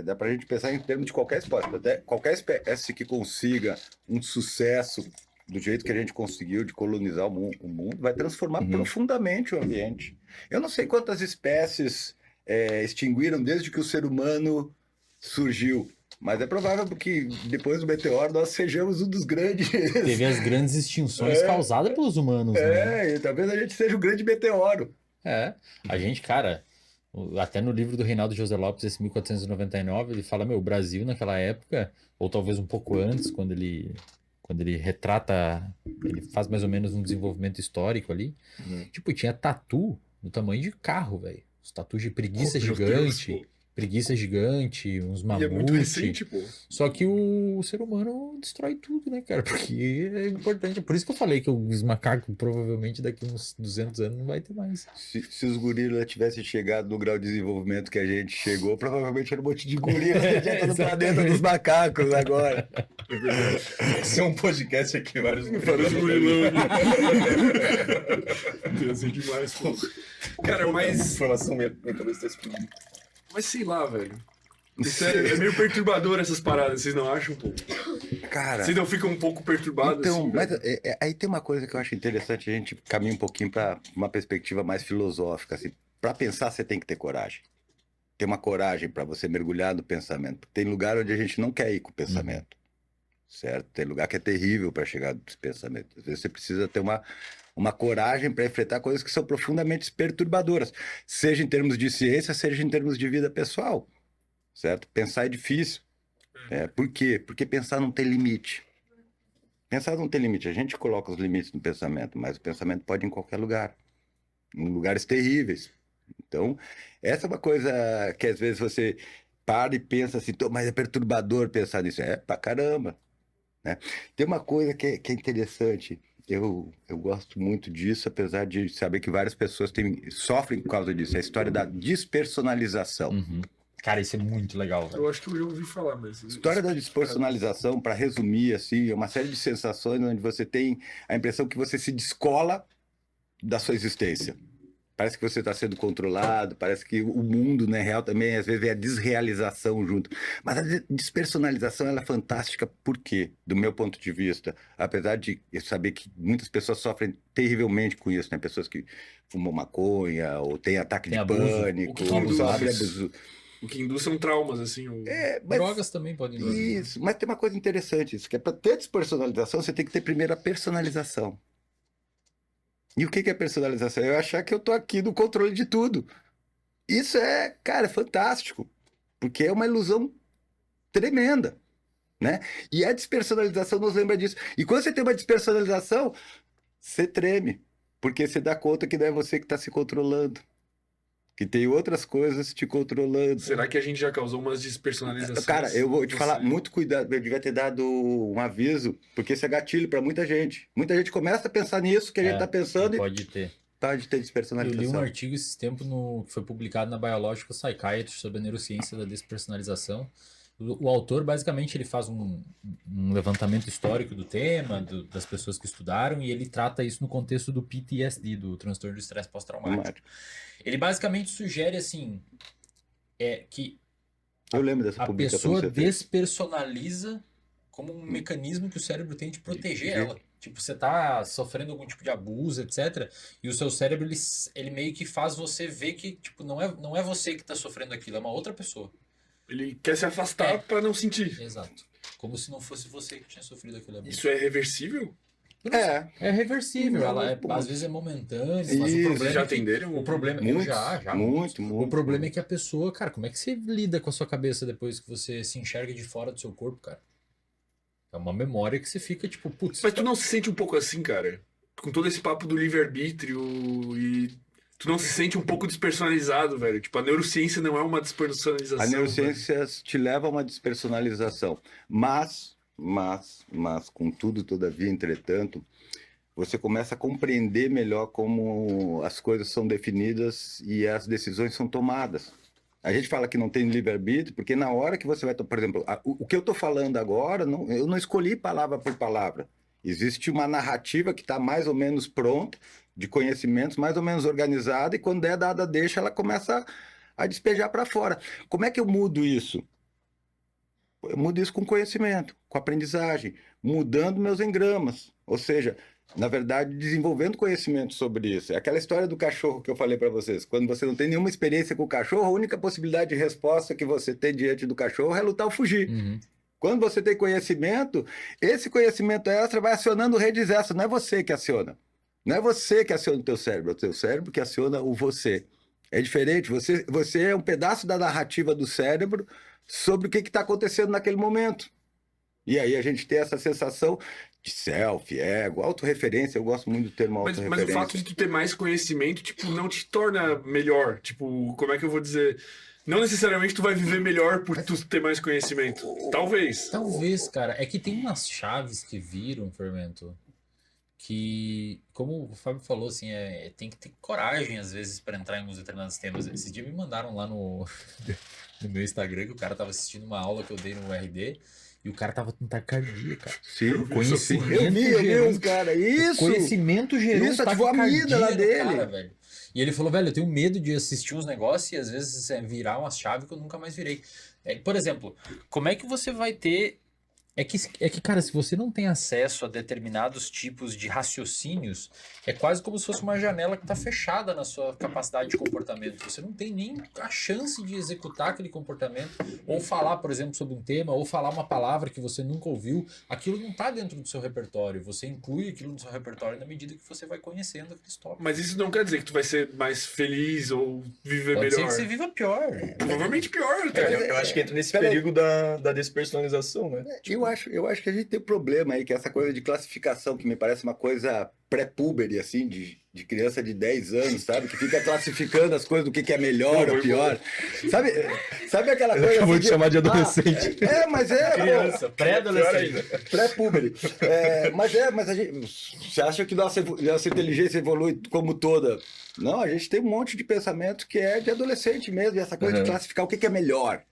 dá pra gente pensar em termos de qualquer esporte. Até qualquer espécie que consiga um sucesso do jeito que a gente conseguiu de colonizar o mundo, vai transformar profundamente o ambiente. Eu não sei quantas espécies extinguiram desde que o ser humano surgiu, mas é provável que depois do meteoro nós sejamos um dos grandes. Teve as grandes extinções causadas pelos humanos, né? E talvez a gente seja o grande meteoro. A gente, cara, até no livro do Reinaldo José Lopes, esse 1499, ele fala, meu, o Brasil naquela época, ou talvez um pouco antes, quando ele retrata, ele faz mais ou menos um desenvolvimento histórico ali, tipo, tinha tatu do tamanho de carro, velho. Os tatus de preguiça Meu gigante, Deus, pô. preguiça gigante, uns E é muito mamute. recente, pô. Só que o ser humano destrói tudo, né, cara? Porque é importante. Por isso que eu falei que os macacos provavelmente daqui uns 200 anos não vai ter mais. Se os gorilas tivessem chegado no grau de desenvolvimento que a gente chegou, provavelmente era um monte de gorilas que já tá no planeta dos macacos agora. Esse é um podcast aqui, vários Vários gorilão aqui. Ia ser demais, pô. Cara, mas... Informação minha cabeça tá explodindo. Mas sei lá, velho. Sério, é meio perturbador essas paradas, vocês não acham, pô? Cara, Vocês não ficam um pouco perturbados então, assim, mas velho? aí tem uma coisa que eu acho interessante, a gente caminha um pouquinho para uma perspectiva mais filosófica. Assim, para pensar, você tem que ter coragem. Ter uma coragem para você mergulhar no pensamento. Tem lugar onde a gente não quer ir com o pensamento, certo? Tem lugar que é terrível para chegar nesse pensamento. Às vezes você precisa ter uma coragem para enfrentar coisas que são profundamente perturbadoras, seja em termos de ciência, seja em termos de vida pessoal, certo? Pensar é difícil. Por quê? Porque pensar não tem limite. Pensar não tem limite. A gente coloca os limites no pensamento, mas o pensamento pode ir em qualquer lugar, em lugares terríveis. Então, essa é uma coisa que às vezes você para e pensa assim, mas é perturbador pensar nisso. É pra caramba, né? Tem uma coisa que é interessante. Eu gosto muito disso, apesar de saber que várias pessoas sofrem por causa disso. É a história da despersonalização. Cara, isso é muito legal, velho. Eu acho que eu já ouvi falar, mas... História da despersonalização, para resumir, assim, é uma série de sensações onde você tem a impressão que você se descola da sua existência. Parece que você está sendo controlado, parece que o mundo, né, real também, às vezes, é a desrealização junto. Mas a despersonalização, ela é fantástica, por quê? Do meu ponto de vista, apesar de eu saber que muitas pessoas sofrem terrivelmente com isso, né? Pessoas que fumam maconha, ou têm ataque Tem de abuso. pânico, O que ou induz sofrem isso? abuso. O que induz são traumas, assim. Mas- Drogas também podem induzir. Isso, mas tem uma coisa interessante, isso que é para ter despersonalização, você tem que ter primeiro a personalização. E o que é personalização? É eu achar que eu tô aqui no controle de tudo. Isso é, cara, fantástico, porque é uma ilusão tremenda, né? E a despersonalização nos lembra disso. E quando você tem uma despersonalização, você treme, porque você dá conta que não é você que está se controlando, que tem outras coisas te controlando. Será que a gente já causou umas despersonalizações? Cara, eu vou te falar, Você- muito cuidado, eu devia ter dado um aviso, porque isso é gatilho para muita gente. Muita gente começa a pensar nisso que a gente está pensando e Pode ter. pode ter Eu li um despersonalização. artigo esse tempo que foi publicado na Biological Psychiatry sobre a neurociência da despersonalização. O autor, basicamente, ele faz um levantamento histórico do tema, das pessoas que estudaram, e ele trata isso no contexto do PTSD, do transtorno de estresse pós-traumático. Ele basicamente sugere, assim, que Eu lembro dessa a publicação pessoa que você fez. despersonaliza como um mecanismo que o cérebro tem de proteger ela. Tipo, você tá sofrendo algum tipo de abuso, etc. E o seu cérebro, ele meio que faz você ver que, tipo, não é você que tá sofrendo aquilo, é uma outra pessoa. Ele quer se afastar pra não sentir. Exato. Como se não fosse você que tinha sofrido aquele abuso. Isso é reversível? É reversível, ela Pô. às vezes é momentânea, mas Isso, o problema Vocês já é que, atenderam? o problema Muitos, já muito. O problema é que a pessoa, cara, como é que você lida com a sua cabeça depois que você se enxerga de fora do seu corpo, cara? É uma memória que você fica tipo, putz. Mas tu não se sente um pouco assim, cara? Com todo esse papo do livre-arbítrio e... Tu não se sente um pouco despersonalizado, velho? Tipo, a neurociência não é uma despersonalização. A velho. neurociência te leva a uma despersonalização, mas, contudo, todavia, entretanto, você começa a compreender melhor como as coisas são definidas e as decisões são tomadas. A gente fala que não tem livre-arbítrio, porque na hora que você vai... Por exemplo, o que eu estou falando agora, eu não escolhi palavra por palavra. Existe uma narrativa que está mais ou menos pronta, de conhecimentos mais ou menos organizada, e quando é dada deixa, ela começa a despejar para fora. Como é que eu mudo isso? Eu mudo isso com conhecimento, com aprendizagem, mudando meus engramas. Ou seja, na verdade, desenvolvendo conhecimento sobre isso. É aquela história do cachorro que eu falei para vocês. Quando você não tem nenhuma experiência com o cachorro, a única possibilidade de resposta que você tem diante do cachorro é lutar ou fugir. Uhum. Quando você tem conhecimento, esse conhecimento extra vai acionando redes extras. Não é você que aciona. Não é você que aciona o teu cérebro, é o teu cérebro que aciona o você. É diferente. Você é um pedaço da narrativa do cérebro sobre o que está acontecendo naquele momento. E aí a gente tem essa sensação de self, ego, autorreferência. Eu gosto muito do termo Mas autorreferência. o fato de tu ter mais conhecimento, tipo, não te torna melhor. Tipo, como é que eu vou dizer? Não necessariamente tu vai viver melhor por tu ter mais conhecimento. Talvez. Talvez, cara. É que tem umas chaves que viram, Fermento, que, como o Fábio falou, assim, tem que ter coragem, às vezes, para entrar em alguns determinados temas. Esse dia me mandaram lá no meu Instagram que o cara tava assistindo uma aula que eu dei no RD e o cara tava com taquicardia, cara. Sim, Conhecimento eu vi gerou- os caras. Isso! Conhecimento gerou Isso, ativou a taquicardia amígdala no dele. cara, velho. E ele falou, velho, eu tenho medo de assistir uns negócios e às vezes virar umas chaves que eu nunca mais virei. Por exemplo, como é que você vai ter... É que, cara, se você não tem acesso a determinados tipos de raciocínios, é quase como se fosse uma janela que está fechada na sua capacidade de comportamento. Você não tem nem a chance de executar aquele comportamento, ou falar, por exemplo, sobre um tema, ou falar uma palavra que você nunca ouviu. Aquilo não está dentro do seu repertório. Você inclui aquilo no seu repertório na medida que você vai conhecendo aqueles tópicos. Mas isso não quer dizer que tu vai ser mais feliz ou viver Pode ser melhor. que você viva pior. Provavelmente pior, É, cara. eu acho que entra nesse Peraí. perigo da despersonalização, né? Eu acho que a gente tem um problema aí, que é essa coisa de classificação, que me parece uma coisa pré-puber, assim, de criança de 10 anos, sabe? Que fica classificando as coisas do que é melhor ou pior. Sabe aquela coisa Acabou assim de chamar de adolescente. Mas é, pô, Criança, pré-adolescente. pré-puber. Mas a gente. Você acha que nossa inteligência evolui como toda? Não, a gente tem um monte de pensamento que é de adolescente mesmo, e essa coisa de classificar o que é melhor.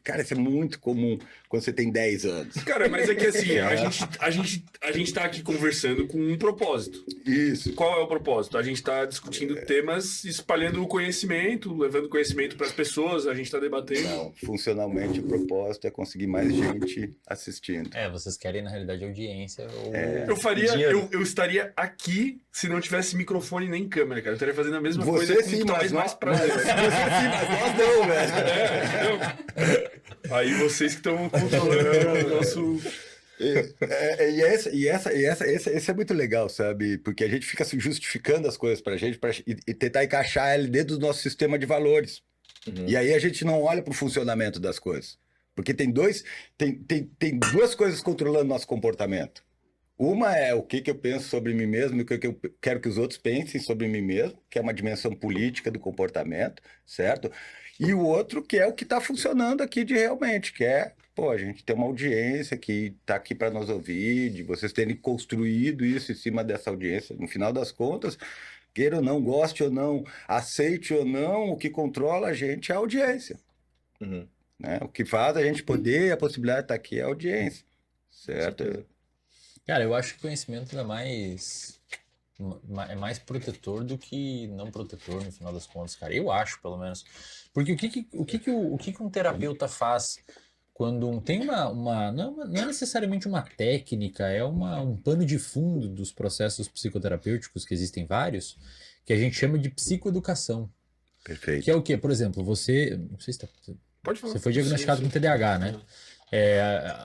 Cara, isso é muito comum quando você tem 10 anos. Cara, mas é que assim, a gente tá aqui conversando com um propósito. Isso. Qual é o propósito? A gente tá discutindo temas, espalhando o conhecimento, levando conhecimento para as pessoas, a gente tá debatendo. Não, funcionalmente o propósito é conseguir mais gente assistindo. Vocês querem, na realidade, audiência ou... Eu estaria aqui se não tivesse microfone nem câmera, cara. Eu estaria fazendo a mesma Você coisa sim, com talvez mas mais prazer. Você sim, mas nós não, velho. Aí vocês que estão controlando o nosso... Esse é muito legal, sabe? Porque a gente fica se justificando as coisas pra gente e tentar encaixar ela dentro do nosso sistema de valores. E aí a gente não olha pro funcionamento das coisas. Porque tem duas coisas controlando nosso comportamento. Uma é o que eu penso sobre mim mesmo e o que eu quero que os outros pensem sobre mim mesmo, que é uma dimensão política do comportamento, certo? E o outro que é o que está funcionando aqui de realmente, que é, pô, a gente tem uma audiência que está aqui para nos ouvir, de vocês terem construído isso em cima dessa audiência. No final das contas, queira ou não, goste ou não, aceite ou não, o que controla a gente é a audiência. Né? O que faz a gente poder, a possibilidade de estar aqui é a audiência, certo? Cara, eu acho que conhecimento é mais protetor do que não protetor no final das contas, cara. Eu acho, pelo menos. Porque o que um terapeuta faz quando tem não é necessariamente uma técnica, é um pano de fundo dos processos psicoterapêuticos, que existem vários, que a gente chama de psicoeducação. Perfeito. Que é o quê? Por exemplo, você... Não sei se Pode falar. você foi diagnosticado com TDAH, né?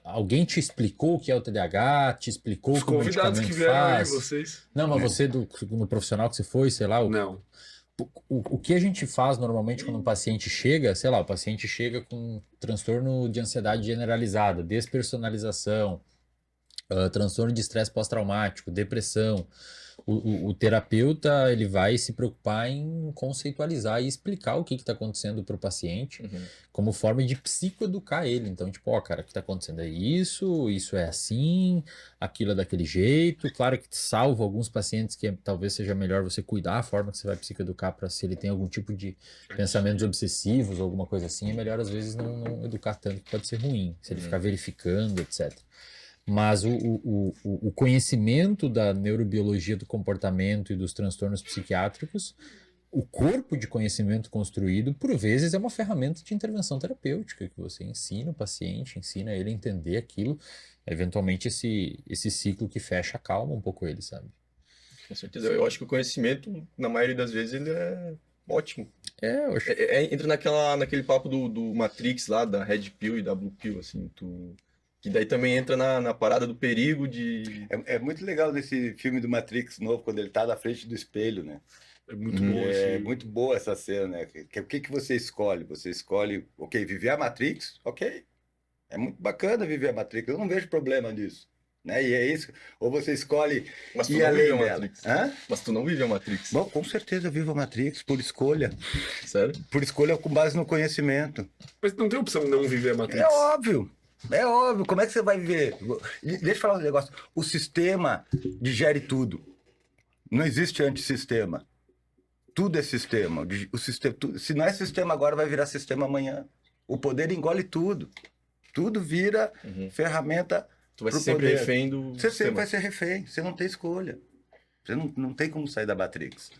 Alguém te explicou o que é o TDAH? Te explicou Os o que o convidados que medicamento vieram aí, faz? vocês. Não, mas você, no profissional que você foi, sei lá, Não. o que a gente faz normalmente quando um paciente chega, sei lá, o paciente chega com transtorno de ansiedade generalizada, despersonalização, transtorno de estresse pós-traumático, depressão. O terapeuta, ele vai se preocupar em conceitualizar e explicar o que está acontecendo para o paciente como forma de psicoeducar ele. Então, tipo, ó, cara, o que está acontecendo é isso é assim, aquilo é daquele jeito. Claro que salvo alguns pacientes que talvez seja melhor você cuidar a forma que você vai psicoeducar para se ele tem algum tipo de pensamentos obsessivos ou alguma coisa assim, é melhor às vezes não educar tanto, que pode ser ruim, se ele ficar verificando, etc. Mas o conhecimento da neurobiologia do comportamento e dos transtornos psiquiátricos, o corpo de conhecimento construído, por vezes, é uma ferramenta de intervenção terapêutica, que você ensina o paciente, ensina ele a entender aquilo, eventualmente esse ciclo que fecha acalma um pouco ele, sabe? Com certeza. Eu acho que o conhecimento, na maioria das vezes, ele é ótimo. Eu acho. Entra naquele papo do Matrix lá, da Red Pill e da Blue Pill, assim, que daí também entra na parada do perigo de... É muito legal nesse filme do Matrix novo, quando ele tá na frente do espelho, né? É muito bom É esse... muito boa essa cena, né? O que você escolhe? Você escolhe, ok, viver a Matrix? Ok. É muito bacana viver a Matrix, eu não vejo problema nisso. Né? E é isso. Ou você escolhe Mas tu ir não vive além a dela. Matrix. Hã? Mas tu não vive a Matrix. Bom, com certeza eu vivo a Matrix por escolha. Sério? Por escolha com base no conhecimento. Mas não tem opção de não viver a Matrix. É óbvio. É óbvio. Como é que você vai viver? Deixa eu falar um negócio. O sistema digere tudo. Não existe antissistema. Tudo é sistema. O sistema se não é sistema agora, vai virar sistema amanhã. O poder engole tudo. Tudo vira ferramenta. Tu vai pro ser sempre poder. refém do Você sempre sistema. vai ser refém. Você não tem escolha. Você não tem como sair da Matrix.